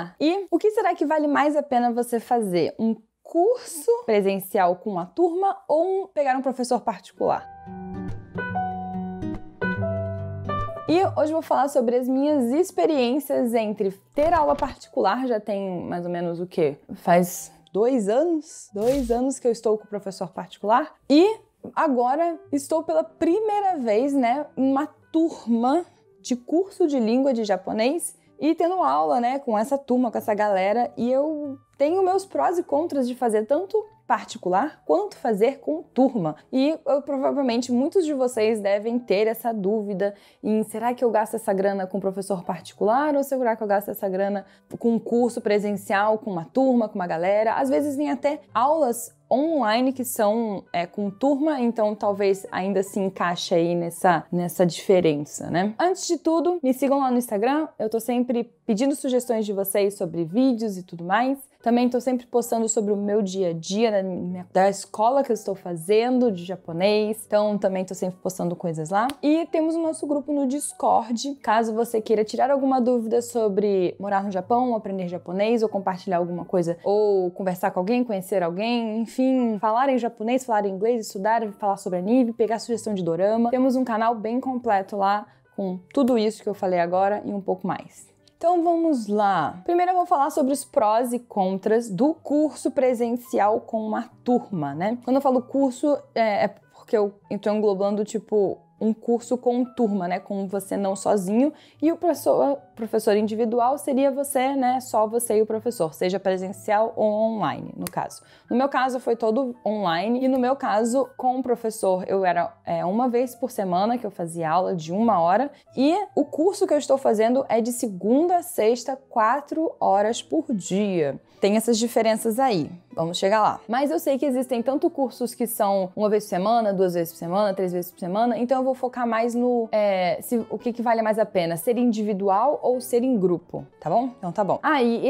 lá? E o que será que vale mais a pena você fazer? Um curso presencial com uma turma ou pegar um professor particular? E hoje eu vou falar sobre as minhas experiências entre ter aula particular, já tem mais ou menos o quê? Faz 2 anos? 2 anos que eu estou com o professor particular. E agora estou pela primeira vez, né, em uma turma de curso de língua de japonês e tendo aula, né, com essa turma, com essa galera. E eu tenho meus prós e contras de fazer tanto particular quanto fazer com turma. E provavelmente muitos de vocês devem ter essa dúvida em será que eu gasto essa grana com professor particular ou será que eu gasto essa grana com um curso presencial, com uma turma, com uma galera? Às vezes vem até aulas online que são com turma, então talvez ainda se encaixe aí nessa diferença, né? Antes de tudo, me sigam lá no Instagram, eu tô sempre pedindo sugestões de vocês sobre vídeos e tudo mais. Também estou sempre postando sobre o meu dia a dia da escola que eu estou fazendo de japonês, então também estou sempre postando coisas lá. E temos o nosso grupo no Discord, caso você queira tirar alguma dúvida sobre morar no Japão, aprender japonês, ou compartilhar alguma coisa, ou conversar com alguém, conhecer alguém, enfim, falar em japonês, falar em inglês, estudar, falar sobre anime, pegar sugestão de dorama. Temos um canal bem completo lá com tudo isso que eu falei agora e um pouco mais. Então vamos lá. Primeiro eu vou falar sobre os prós e contras do curso presencial com uma turma, né? Quando eu falo curso, é porque eu estou englobando, tipo, um curso com turma, né? Com você não sozinho. E o professor individual seria você, né? Só você e o professor, seja presencial ou online, no caso. No meu caso, foi todo online. E no meu caso, com o professor, eu era uma vez por semana que eu fazia aula de 1 hora. E o curso que eu estou fazendo é de segunda a sexta, 4 horas por dia. Tem essas diferenças aí. Vamos chegar lá. Mas eu sei que existem tanto cursos que são 1 vez por semana, 2 vezes por semana, 3 vezes por semana. Então eu vou focar mais no o que vale mais a pena, ser individual ou ser em grupo, tá bom? Então tá bom. E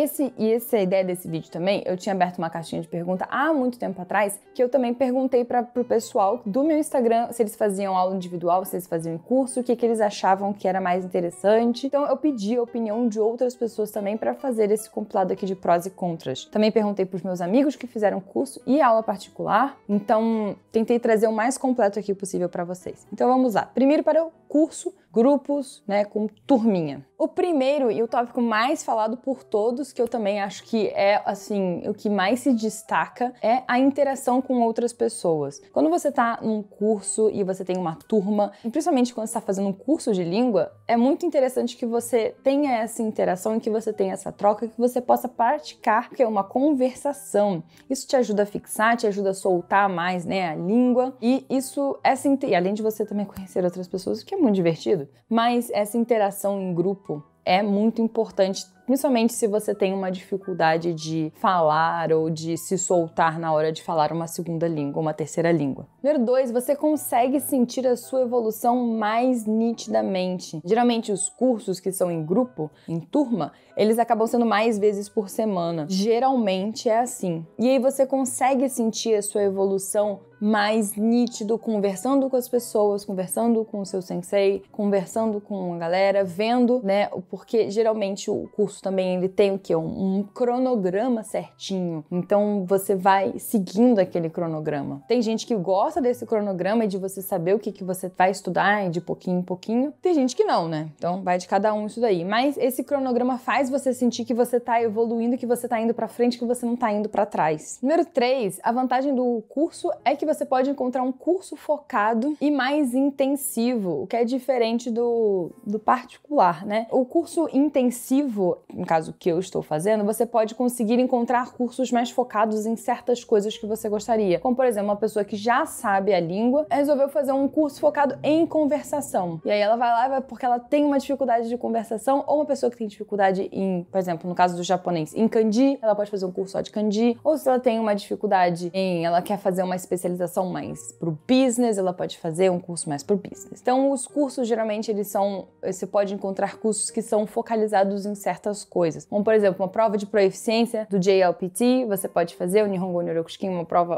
essa ideia desse vídeo também, eu tinha aberto uma caixinha de pergunta há muito tempo atrás, que eu também perguntei pro pessoal do meu Instagram se eles faziam aula individual, se eles faziam em curso, o que eles achavam que era mais interessante. Então eu pedi a opinião de outras pessoas também para fazer esse compilado aqui de prós e contras. Também perguntei pros meus amigos que fizeram curso e aula particular, então tentei trazer o mais completo aqui possível para vocês. Então vamos lá. Primeiro para o curso, grupos, né, com turminha. O primeiro e o tópico mais falado por todos, que eu também acho que é, assim, o que mais se destaca, é a interação com outras pessoas. Quando você tá num curso e você tem uma turma, e principalmente quando você tá fazendo um curso de língua, é muito interessante que você tenha essa interação e que você tenha essa troca, que você possa praticar, porque é uma conversação. Isso te ajuda a fixar, te ajuda a soltar mais, né, a língua, e e além de você também conhecer outras pessoas, o que é muito divertido, mas essa interação em grupo é muito importante, principalmente se você tem uma dificuldade de falar ou de se soltar na hora de falar uma segunda língua, uma terceira língua. Número 2, você consegue sentir a sua evolução mais nitidamente. Geralmente os cursos que são em grupo, em turma, eles acabam sendo mais vezes por semana. Geralmente é assim. E aí você consegue sentir a sua evolução mais nítido, conversando com as pessoas, conversando com o seu sensei, conversando com a galera, vendo, né, porque geralmente o curso também ele tem o quê? Um cronograma certinho, então você vai seguindo aquele cronograma. Tem gente que gosta desse cronograma e de você saber o que você vai estudar de pouquinho em pouquinho, tem gente que não, né? Então vai de cada um isso daí, mas esse cronograma faz você sentir que você tá evoluindo, que você tá indo pra frente, que você não tá indo pra trás. Número 3, a vantagem do curso é que você pode encontrar um curso focado e mais intensivo, o que é diferente do particular, né? O curso intensivo, no caso que eu estou fazendo, você pode conseguir encontrar cursos mais focados em certas coisas que você gostaria. Como, por exemplo, uma pessoa que já sabe a língua resolveu fazer um curso focado em conversação. E aí ela vai lá porque ela tem uma dificuldade de conversação, ou uma pessoa que tem dificuldade em, por exemplo, no caso do japonês, em kanji, ela pode fazer um curso só de kanji. Ou se ela tem uma dificuldade ela quer fazer uma especialização mais pro business, ela pode fazer um curso mais pro business. Então, os cursos, geralmente, você pode encontrar cursos que são focalizados em certas coisas. Como, por exemplo, uma prova de proficiência do JLPT, você pode fazer o Nihongo Nyoryokushin,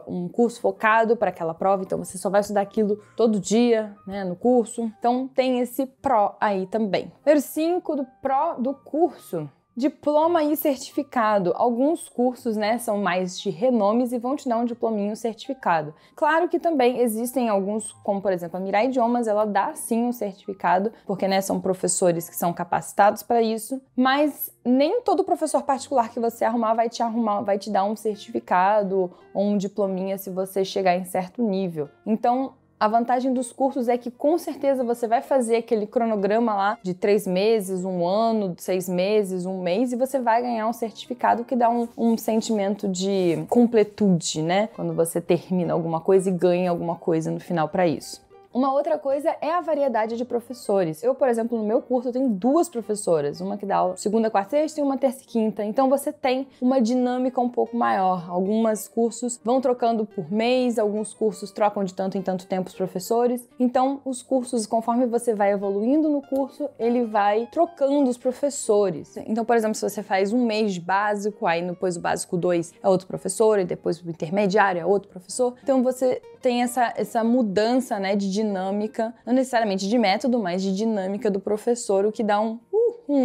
um curso focado para aquela prova, então você só vai estudar aquilo todo dia, né, no curso. Então, tem esse pró aí também. Número 5 do pró do curso. Diploma e certificado. Alguns cursos, né, são mais de renomes e vão te dar um diplominho certificado. Claro que também existem alguns, como por exemplo a Mirai Idiomas, ela dá sim um certificado, porque né, são professores que são capacitados para isso, mas nem todo professor particular que você arrumar, vai te dar um certificado ou um diplominha se você chegar em certo nível. Então, a vantagem dos cursos é que com certeza você vai fazer aquele cronograma lá de 3 meses, 1 ano, 6 meses, 1 mês e você vai ganhar um certificado que dá um sentimento de completude, né? Quando você termina alguma coisa e ganha alguma coisa no final para isso. Uma outra coisa é a variedade de professores. Eu, por exemplo, no meu curso, eu tenho 2 professoras. Uma que dá aula segunda, quarta, sexta e uma terça e quinta. Então você tem uma dinâmica um pouco maior. Alguns cursos vão trocando por mês, alguns cursos trocam de tanto em tanto tempo os professores. Então os cursos, conforme você vai evoluindo no curso, ele vai trocando os professores. Então, por exemplo, se você faz 1 mês de básico, aí depois o básico 2 é outro professor e depois o intermediário é outro professor. Então você tem essa mudança, né, de dinâmica, não necessariamente de método, mas de dinâmica do professor, o que dá um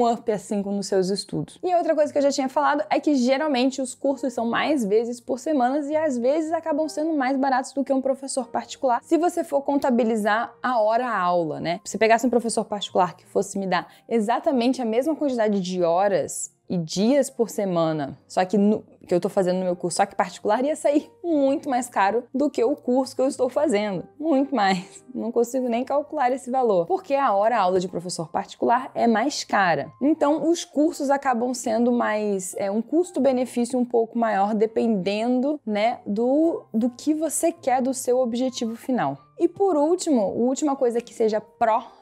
up assim nos seus estudos. E outra coisa que eu já tinha falado é que geralmente os cursos são mais vezes por semana e às vezes acabam sendo mais baratos do que um professor particular, se você for contabilizar a hora-aula, né? Se pegasse um professor particular que fosse me dar exatamente a mesma quantidade de horas e dias por semana, só que que eu tô fazendo no meu curso, só que particular, ia sair muito mais caro do que o curso que eu estou fazendo. Muito mais. Não consigo nem calcular esse valor, porque a hora-aula de professor particular é mais cara. Então, os cursos acabam sendo mais, um custo-benefício um pouco maior, dependendo, né, do que você quer, do seu objetivo final. E por último, a última coisa que seja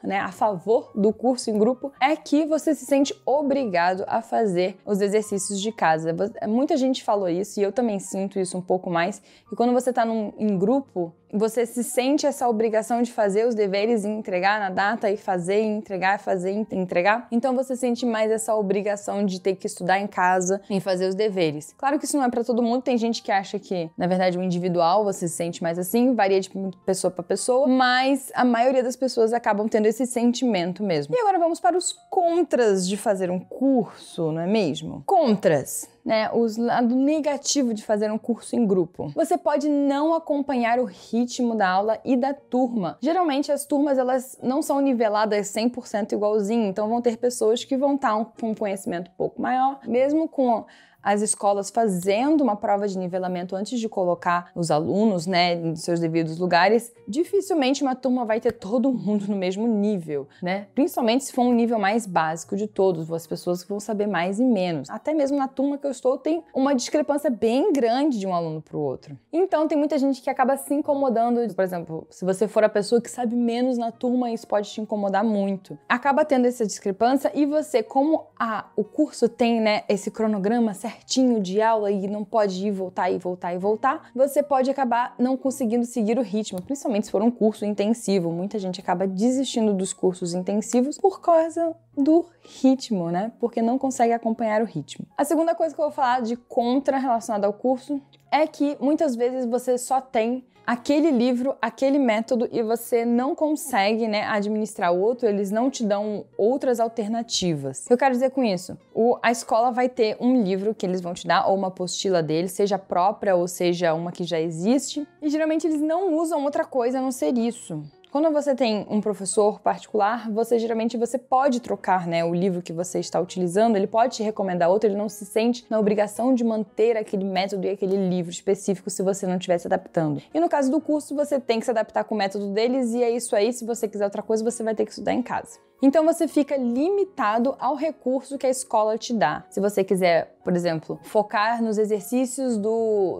né, a favor do curso em grupo, é que você se sente obrigado a fazer os exercícios de casa. Muita gente falou isso e eu também sinto isso um pouco mais, que quando você está em grupo, você se sente essa obrigação de fazer os deveres e entregar na data e fazer e entregar, fazer e entregar. Então você sente mais essa obrigação de ter que estudar em casa e fazer os deveres. Claro que isso não é para todo mundo, tem gente que acha que, na verdade, o individual você se sente mais assim, varia de pessoa para pessoa, mas a maioria das pessoas acabam tendo esse sentimento mesmo. E agora vamos para os contras de fazer um curso, não é mesmo? Contras, né? O lado negativo de fazer um curso em grupo. Você pode não acompanhar o ritmo da aula e da turma. Geralmente as turmas elas não são niveladas 100% igualzinho, então vão ter pessoas que vão estar com um conhecimento um pouco maior, mesmo com as escolas fazendo uma prova de nivelamento antes de colocar os alunos, né, em seus devidos lugares, dificilmente uma turma vai ter todo mundo no mesmo nível, né? Principalmente se for um nível mais básico de todos, as pessoas que vão saber mais e menos. Até mesmo na turma que eu estou tem uma discrepância bem grande de um aluno para o outro. Então tem muita gente que acaba se incomodando, por exemplo, se você for a pessoa que sabe menos na turma, isso pode te incomodar muito. Acaba tendo essa discrepância e você, como o curso tem, né, esse cronograma certinho de aula e não pode ir, voltar e voltar e voltar, você pode acabar não conseguindo seguir o ritmo, principalmente se for um curso intensivo. Muita gente acaba desistindo dos cursos intensivos por causa do ritmo, né? Porque não consegue acompanhar o ritmo. A segunda coisa que eu vou falar de contra relacionada ao curso é que muitas vezes você só tem aquele livro, aquele método e você não consegue, né, administrar o outro, eles não te dão outras alternativas. O que eu quero dizer com isso? A escola vai ter um livro que eles vão te dar, ou uma apostila deles, seja própria ou seja uma que já existe, e geralmente eles não usam outra coisa a não ser isso. Quando você tem um professor particular, geralmente você pode trocar, né, o livro que você está utilizando, ele pode te recomendar outro, ele não se sente na obrigação de manter aquele método e aquele livro específico se você não estiver se adaptando. E no caso do curso, você tem que se adaptar com o método deles e é isso aí, se você quiser outra coisa, você vai ter que estudar em casa. Então você fica limitado ao recurso que a escola te dá. Se você quiser, por exemplo, focar nos exercícios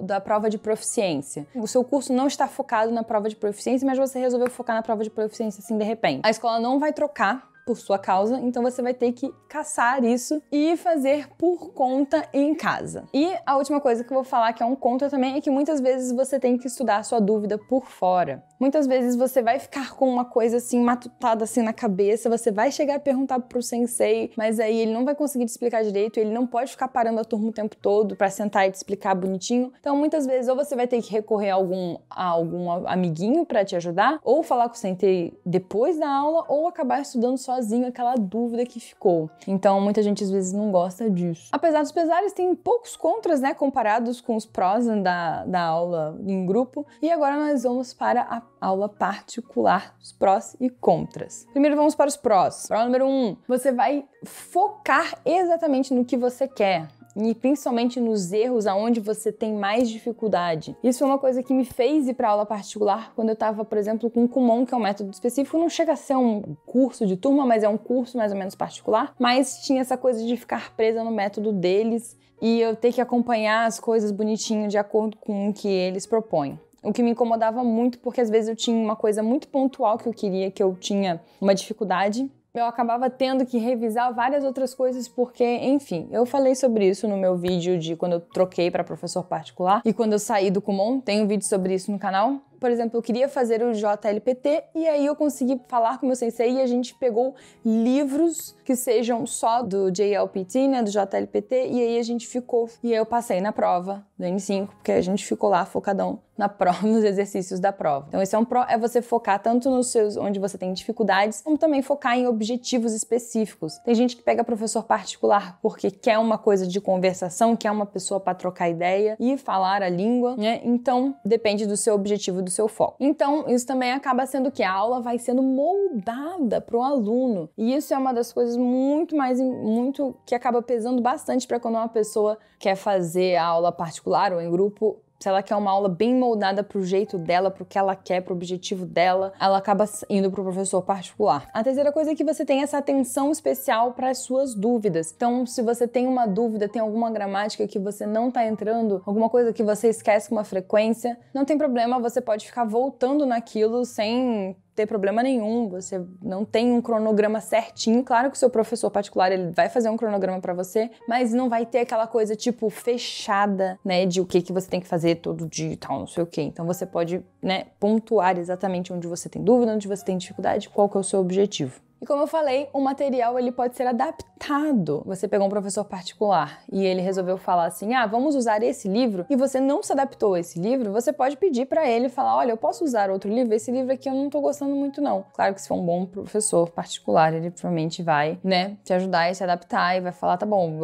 da prova de proficiência, o seu curso não está focado na prova de proficiência, mas você resolveu focar na prova de proficiência assim de repente. A escola não vai trocar por sua causa, então você vai ter que caçar isso e fazer por conta em casa. E a última coisa que eu vou falar, que é um contra também, é que muitas vezes você tem que estudar a sua dúvida por fora. Muitas vezes você vai ficar com uma coisa assim, matutada assim na cabeça, você vai chegar a perguntar pro sensei, mas aí ele não vai conseguir te explicar direito, ele não pode ficar parando a turma o tempo todo pra sentar e te explicar bonitinho. Então muitas vezes ou você vai ter que recorrer a algum amiguinho pra te ajudar, ou falar com o sensei depois da aula, ou acabar estudando sozinho sozinho aquela dúvida que ficou. Então, muita gente às vezes não gosta disso. Apesar dos pesares, tem poucos contras, né, comparados com os prós da aula em grupo. E agora nós vamos para a aula particular, os prós e contras. Primeiro vamos para os prós. Pró número 1, você vai focar exatamente no que você quer. E principalmente nos erros aonde você tem mais dificuldade. Isso é uma coisa que me fez ir para aula particular quando eu estava, por exemplo, com o Kumon, que é um método específico. Não chega a ser um curso de turma, mas é um curso mais ou menos particular. Mas tinha essa coisa de ficar presa no método deles e eu ter que acompanhar as coisas bonitinho de acordo com o que eles propõem. O que me incomodava muito, porque às vezes eu tinha uma coisa muito pontual que eu queria, que eu tinha uma dificuldade. Eu acabava tendo que revisar várias outras coisas porque, enfim, eu falei sobre isso no meu vídeo de quando eu troquei para professor particular e quando eu saí do Kumon, tem um vídeo sobre isso no canal. Por exemplo, eu queria fazer o JLPT e aí eu consegui falar com o meu sensei e a gente pegou livros que sejam só do JLPT, né, do JLPT, e aí a gente ficou, e aí eu passei na prova do N5, porque a gente ficou lá focadão na prova, nos exercícios da prova. Então esse é um pró, é você focar tanto nos seus, onde você tem dificuldades, como também focar em objetivos específicos. Tem gente que pega professor particular porque quer uma coisa de conversação, quer uma pessoa para trocar ideia e falar a língua, né? Então depende do seu objetivo, do seu foco. Então isso também acaba sendo que a aula vai sendo moldada para o aluno. E isso é uma das coisas muito que acaba pesando bastante para quando uma pessoa quer fazer a aula particular ou em grupo. Se ela quer uma aula bem moldada pro jeito dela, pro que ela quer, pro objetivo dela, ela acaba indo pro professor particular. A terceira coisa é que você tem essa atenção especial para as suas dúvidas. Então, se você tem uma dúvida, tem alguma gramática que você não tá entrando, alguma coisa que você esquece com uma frequência, não tem problema, você pode ficar voltando naquilo sem ter problema nenhum, você não tem um cronograma certinho. Claro que o seu professor particular, ele vai fazer um cronograma para você, mas não vai ter aquela coisa, tipo, fechada, né, de o que você tem que fazer todo dia e tal, não sei o quê. Então você pode, né, pontuar exatamente onde você tem dúvida, onde você tem dificuldade, qual que é o seu objetivo. E como eu falei, o material ele pode ser adaptado. Você pegou um professor particular e ele resolveu falar assim, vamos usar esse livro, e você não se adaptou a esse livro, você pode pedir para ele falar, olha, eu posso usar outro livro? Esse livro aqui eu não tô gostando muito não. Claro que se for um bom professor particular, ele provavelmente vai, né, te ajudar a se adaptar e vai falar, tá bom,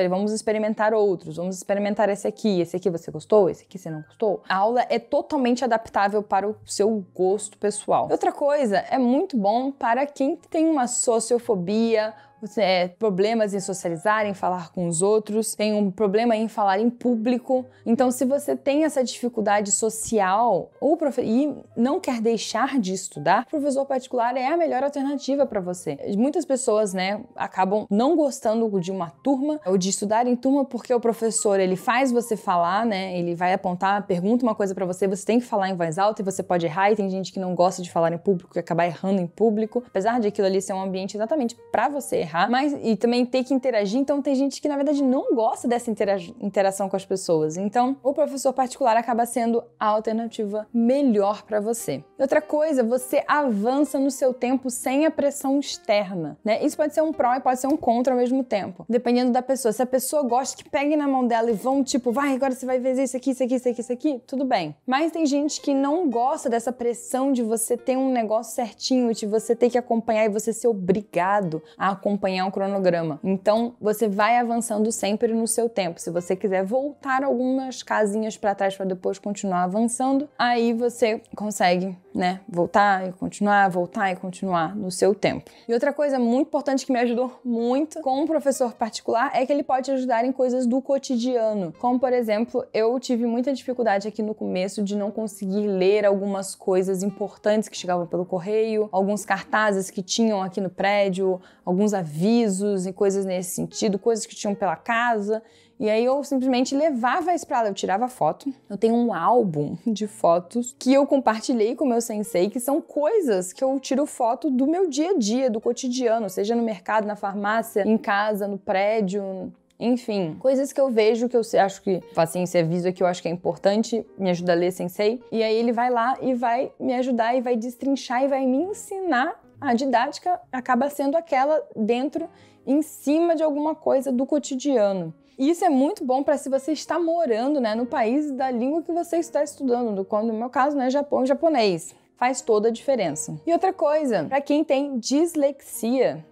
vamos experimentar outros, vamos experimentar esse aqui você gostou? Esse aqui você não gostou? A aula é totalmente adaptável para o seu gosto pessoal. Outra coisa, é muito bom para quem tem uma sociofobia, problemas em socializar, em falar com os outros, tem um problema em falar em público. Então, se você tem essa dificuldade social e não quer deixar de estudar, o professor particular é a melhor alternativa para você. Muitas pessoas, né, acabam não gostando de uma turma ou de estudar em turma porque o professor, ele faz você falar, né, ele vai apontar, pergunta uma coisa para você, você tem que falar em voz alta e você pode errar, e tem gente que não gosta de falar em público e acabar errando em público, apesar de aquilo ali ser um ambiente exatamente para você errar, mas e também ter que interagir. Então tem gente que na verdade não gosta dessa interação com as pessoas. Então o professor particular acaba sendo a alternativa melhor para você. Outra coisa, você avança no seu tempo sem a pressão externa, né? Isso pode ser um pró e pode ser um contra ao mesmo tempo, dependendo da pessoa. Se a pessoa gosta que pegue na mão dela e vão tipo, vai, agora você vai ver isso aqui, tudo bem. Mas tem gente que não gosta dessa pressão de você ter um negócio certinho, de você ter que acompanhar e você ser obrigado a acompanhar um cronograma. Então, você vai avançando sempre no seu tempo. Se você quiser voltar algumas casinhas para trás para depois continuar avançando, aí você consegue, né, voltar e continuar no seu tempo. E outra coisa muito importante que me ajudou muito com um professor particular é que ele pode ajudar em coisas do cotidiano. Como, por exemplo, eu tive muita dificuldade aqui no começo de não conseguir ler algumas coisas importantes que chegavam pelo correio, alguns cartazes que tinham aqui no prédio, alguns avisos e coisas nesse sentido, coisas que tinham pela casa. E aí eu simplesmente levava isso pra lá, eu tirava foto. Eu tenho um álbum de fotos que eu compartilhei com o meu sensei, que são coisas que eu tiro foto do meu dia a dia, do cotidiano, seja no mercado, na farmácia, em casa, no prédio, enfim, coisas que eu vejo, que eu acho que, assim, esse aviso aqui eu acho que é importante, me ajuda a ler sensei. E aí ele vai lá e vai me ajudar e vai destrinchar e vai me ensinar. A didática acaba sendo aquela dentro, em cima de alguma coisa do cotidiano. E isso é muito bom para se você está morando, né, no país da língua que você está estudando, no meu caso, né, Japão e japonês. faz toda a diferença. E outra coisa, para quem tem dislexia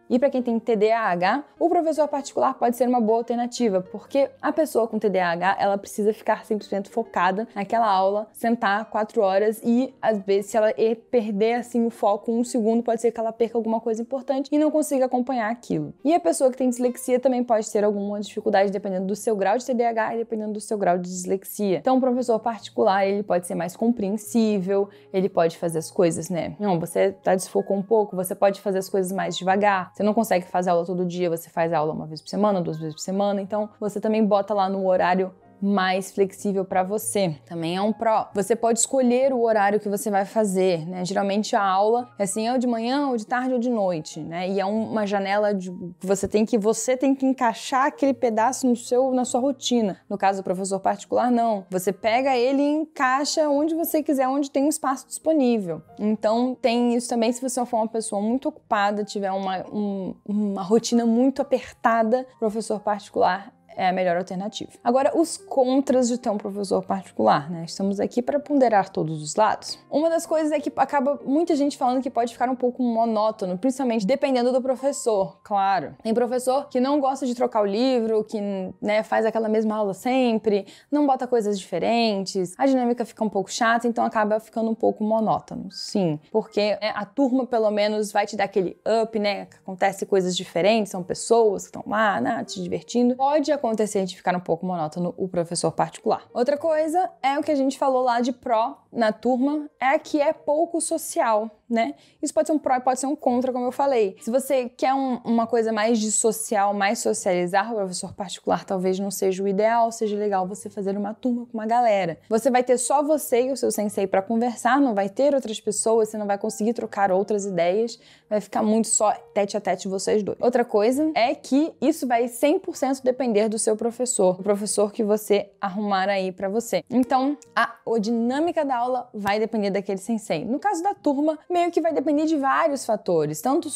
e para quem tem TDAH, o professor particular pode ser uma boa alternativa, porque a pessoa com TDAH, ela precisa ficar 100% focada naquela aula, sentar 4 horas e, às vezes, se ela perder assim o foco 1 segundo, pode ser que ela perca alguma coisa importante e não consiga acompanhar aquilo. E a pessoa que tem dislexia também pode ter alguma dificuldade dependendo do seu grau de TDAH e dependendo do seu grau de dislexia. Então, o professor particular, ele pode ser mais compreensível, ele pode fazer as coisas, né? Não, você desfocou um pouco, você pode fazer as coisas mais devagar. Você não consegue fazer aula todo dia, você faz aula 1 vez por semana, 2 vezes por semana, então você também bota lá no horário mais flexível para você. Também é um pró. Você pode escolher o horário que você vai fazer, né? Geralmente a aula é assim, ou de manhã, ou de tarde, ou de noite, né? E é uma janela de você tem que encaixar aquele pedaço na sua rotina. No caso do professor particular, não. Você pega ele e encaixa onde você quiser, onde tem um espaço disponível. Então tem isso também se você for uma pessoa muito ocupada, tiver uma rotina muito apertada, professor particular é a melhor alternativa. Agora, os contras de ter um professor particular, né? Estamos aqui para ponderar todos os lados. Uma das coisas é que acaba muita gente falando que pode ficar um pouco monótono, principalmente dependendo do professor, claro. Tem professor que não gosta de trocar o livro, que, né, faz aquela mesma aula sempre, não bota coisas diferentes, a dinâmica fica um pouco chata, então acaba ficando um pouco monótono, sim. Porque, né, a turma, pelo menos, vai te dar aquele up, né? Acontece coisas diferentes, são pessoas que estão lá, né, te divertindo. Pode acontecer de ficar um pouco monótono o professor particular. Outra coisa é o que a gente falou lá de pró na turma, é que é pouco social, né? Isso pode ser um pró e pode ser um contra, como eu falei. Se você quer uma coisa mais de social, mais socializar, o professor particular talvez não seja o ideal, seja legal você fazer uma turma com uma galera. Você vai ter só você e o seu sensei para conversar, não vai ter outras pessoas, você não vai conseguir trocar outras ideias, vai ficar muito só tete a tete vocês dois. Outra coisa é que isso vai 100% depender do seu professor, o professor que você arrumar aí para você. Então, a dinâmica da aula vai depender daquele sensei. No caso da turma, meio que vai depender de vários fatores, tanto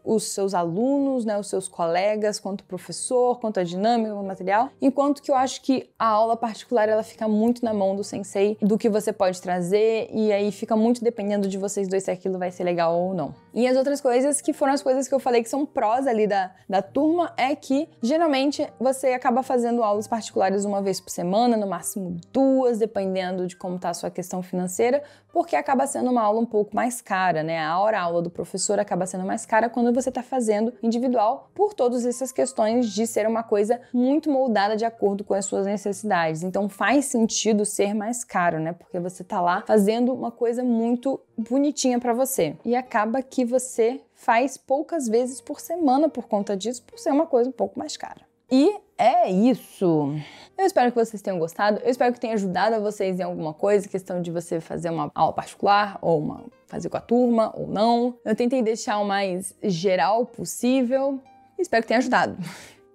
os seus alunos, né, os seus colegas, quanto o professor, quanto a dinâmica, o material, enquanto que eu acho que a aula particular, ela fica muito na mão do sensei, do que você pode trazer, e aí fica muito dependendo de vocês dois se aquilo vai ser legal ou não. E as outras coisas, que foram as coisas que eu falei que são prós ali da turma, é que, geralmente, você acaba fazendo aulas particulares 1 vez por semana, no máximo 2, dependendo de como tá a sua questão financeira, porque acaba sendo uma aula um pouco mais cara, né? A hora-aula do professor acaba sendo mais cara quando você está fazendo individual, por todas essas questões de ser uma coisa muito moldada de acordo com as suas necessidades. Então faz sentido ser mais caro, né? Porque você tá lá fazendo uma coisa muito bonitinha para você. E acaba que você faz poucas vezes por semana por conta disso, por ser uma coisa um pouco mais cara. E é isso. Eu espero que vocês tenham gostado. Eu espero que tenha ajudado a vocês em alguma coisa, questão de você fazer uma aula particular ou fazer com a turma ou não. Eu tentei deixar o mais geral possível. Espero que tenha ajudado.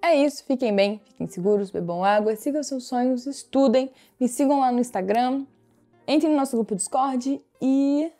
É isso. Fiquem bem, fiquem seguros, bebam água, sigam seus sonhos, estudem, me sigam lá no Instagram, entrem no nosso grupo Discord e